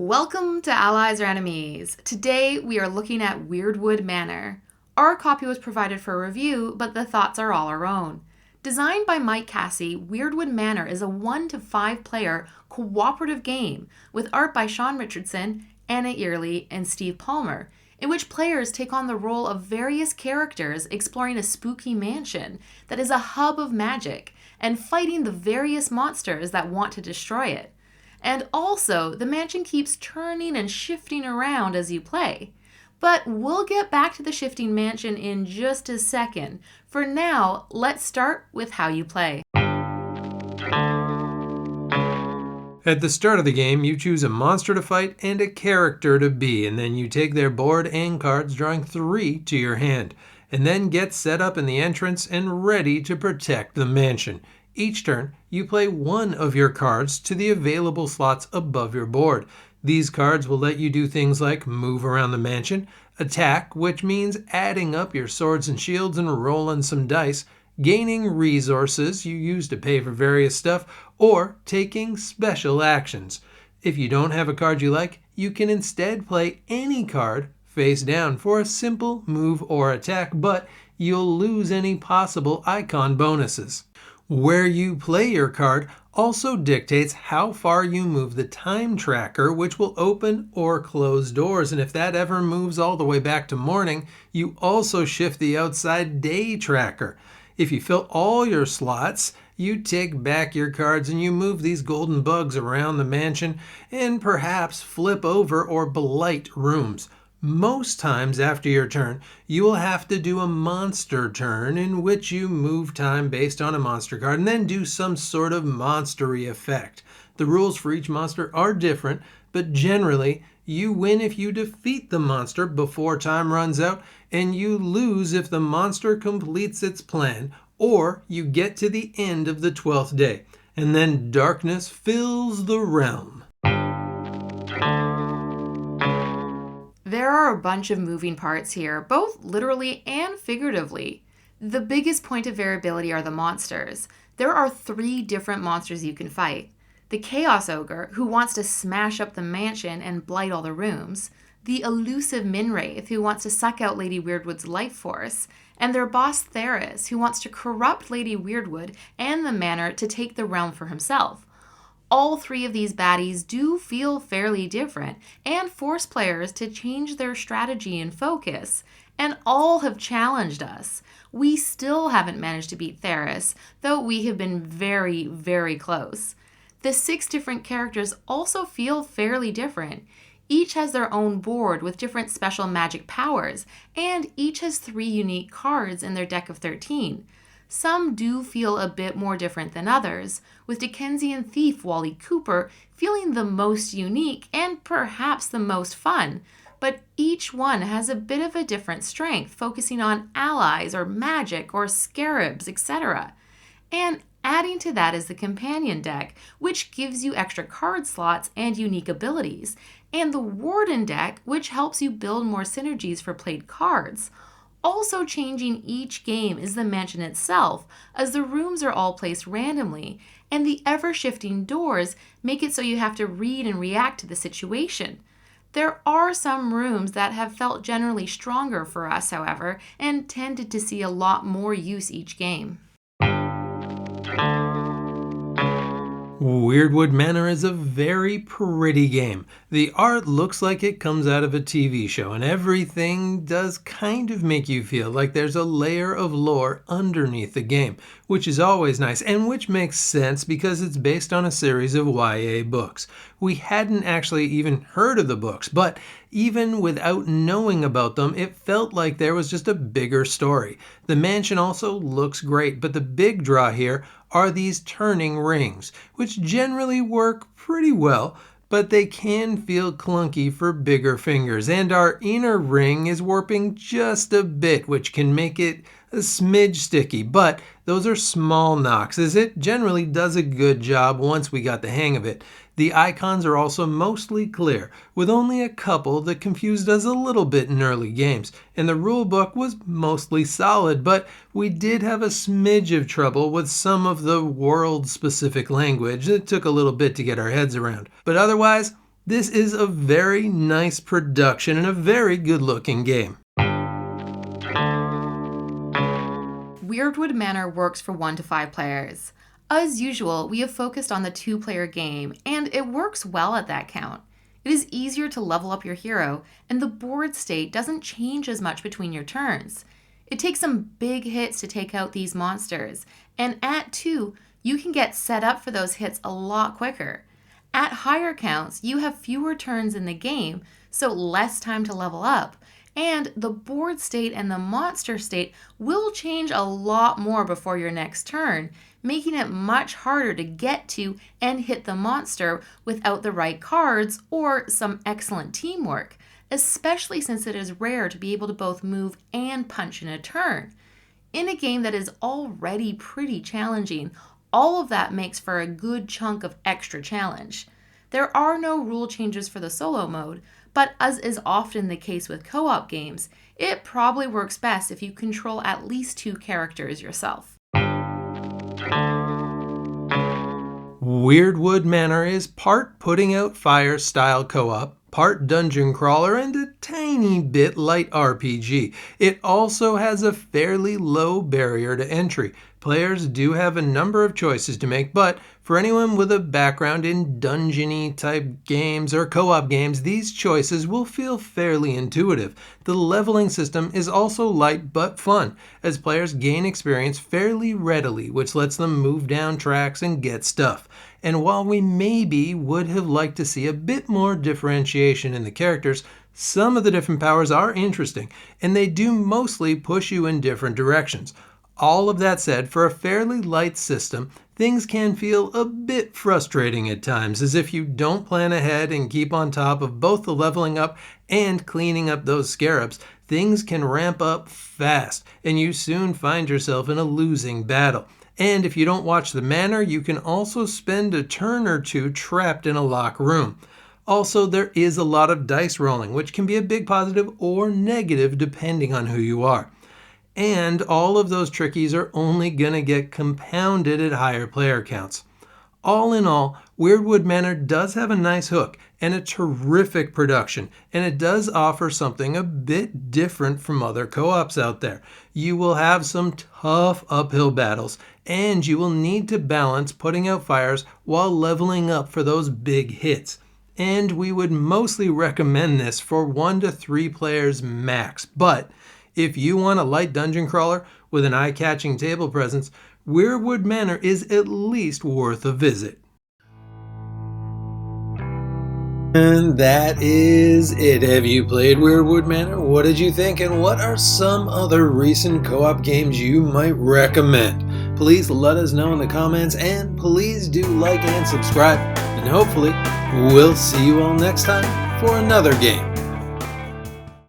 Welcome to Allies or Enemies. Today we are looking at Weirdwood Manor. Our copy was provided for review, but the thoughts are all our own. Designed by Cassie, Weirdwood Manor is a 1 to 5 player cooperative game with art by Sean Richardson, Anna Earley, and Steve Palmer, in which players take on the role of various characters exploring a spooky mansion that is a hub of magic and fighting the various monsters that want to destroy it. And also, the mansion keeps turning and shifting around as you play. But we'll get back to the shifting mansion in just a second. For now, let's start with how you play. At the start of the game, you choose a monster to fight and a character to be, and then you take their board and cards, drawing 3 to your hand, and then get set up in the entrance and ready to protect the mansion. Each turn, you play one of your cards to the available slots above your board. These cards will let you do things like move around the mansion, attack, which means adding up your swords and shields and rolling some dice, gaining resources you use to pay for various stuff, or taking special actions. If you don't have a card you like, you can instead play any card face down for a simple move or attack, but you'll lose any possible icon bonuses. Where you play your card also dictates how far you move the time tracker, which will open or close doors. And if that ever moves all the way back to morning, you also shift the outside day tracker. If you fill all your slots, you take back your cards and you move these golden bugs around the mansion and perhaps flip over or blight rooms. Most times after your turn, you will have to do a monster turn in which you move time based on a monster card and then do some sort of monstery effect. The rules for each monster are different, but generally you win if you defeat the monster before time runs out, and you lose if the monster completes its plan or you get to the end of the 12th day, and then darkness fills the realm. There are a bunch of moving parts here, both literally and figuratively. The biggest point of variability are the monsters. There are 3 different monsters you can fight. The Chaos Ogre, who wants to smash up the mansion and blight all the rooms. The elusive Minwraith, who wants to suck out Lady Weirdwood's life force. And their boss Theris, who wants to corrupt Lady Weirdwood and the manor to take the realm for himself. All 3 of these baddies do feel fairly different and force players to change their strategy and focus, and all have challenged us. We still haven't managed to beat Theris, though we have been very, very close. The 6 different characters also feel fairly different. Each has their own board with different special magic powers, and each has 3 unique cards in their deck of 13. Some do feel a bit more different than others, with Dickensian thief Wally Cooper feeling the most unique and perhaps the most fun, but each one has a bit of a different strength, focusing on allies or magic or scarabs, etc. And adding to that is the companion deck, which gives you extra card slots and unique abilities, and the Warden deck, which helps you build more synergies for played cards. Also changing each game is the mansion itself, as the rooms are all placed randomly, and the ever-shifting doors make it so you have to read and react to the situation. There are some rooms that have felt generally stronger for us, however, and tended to see a lot more use each game. Weirdwood Manor is a very pretty game. The art looks like it comes out of a TV show, and everything does kind of make you feel like there's a layer of lore underneath the game, which is always nice, and which makes sense because it's based on a series of YA books. We hadn't actually even heard of the books, but even without knowing about them, it felt like there was just a bigger story. The mansion also looks great, but the big draw here are these turning rings, which generally work pretty well, but they can feel clunky for bigger fingers, and our inner ring is warping just a bit, which can make it a smidge sticky, but those are small knocks, as it generally does a good job once we got the hang of it. The icons are also mostly clear, with only a couple that confused us a little bit in early games, and the rulebook was mostly solid, but we did have a smidge of trouble with some of the world-specific language that took a little bit to get our heads around. But otherwise, This is a very nice production and a very good looking game. Weirdwood Manor works for 1 to 5 players. As usual, we have focused on the 2-player game, and it works well at that count. It is easier to level up your hero, and the board state doesn't change as much between your turns. It takes some big hits to take out these monsters, and at 2, you can get set up for those hits a lot quicker. At higher counts, you have fewer turns in the game, so less time to level up, and the board state and the monster state will change a lot more before your next turn, making it much harder to get to and hit the monster without the right cards or some excellent teamwork, especially since it is rare to be able to both move and punch in a turn. In a game that is already pretty challenging, all of that makes for a good chunk of extra challenge. There are no rule changes for the solo mode, but as is often the case with co-op games, it probably works best if you control at least 2 characters yourself. Weirdwood Manor is part putting out fire style co-op, part dungeon crawler, and a tiny bit light RPG. It also has a fairly low barrier to entry. Players do have a number of choices to make, but for anyone with a background in dungeon-y type games or co-op games, these choices will feel fairly intuitive. The leveling system is also light but fun, as players gain experience fairly readily, which lets them move down tracks and get stuff. And while we maybe would have liked to see a bit more differentiation in the characters, some of the different powers are interesting, and they do mostly push you in different directions. All of that said, for a fairly light system, things can feel a bit frustrating at times, as if you don't plan ahead and keep on top of both the leveling up and cleaning up those scarabs, things can ramp up fast, and you soon find yourself in a losing battle. And if you don't watch the manor, you can also spend a turn or 2 trapped in a locked room. Also, there is a lot of dice rolling, which can be a big positive or negative depending on who you are. And all of those trickies are only going to get compounded at higher player counts. All in all, Weirdwood Manor does have a nice hook and a terrific production, and it does offer something a bit different from other co-ops out there. You will have some tough uphill battles, and you will need to balance putting out fires while leveling up for those big hits. And we would mostly recommend this for 1 to 3 players max, but if you want a light dungeon crawler with an eye-catching table presence, Weirdwood Manor is at least worth a visit. And that is it. Have you played Weirdwood Manor? What did you think? And what are some other recent co-op games you might recommend? Please let us know in the comments, and please do like and subscribe. And hopefully, we'll see you all next time for another game.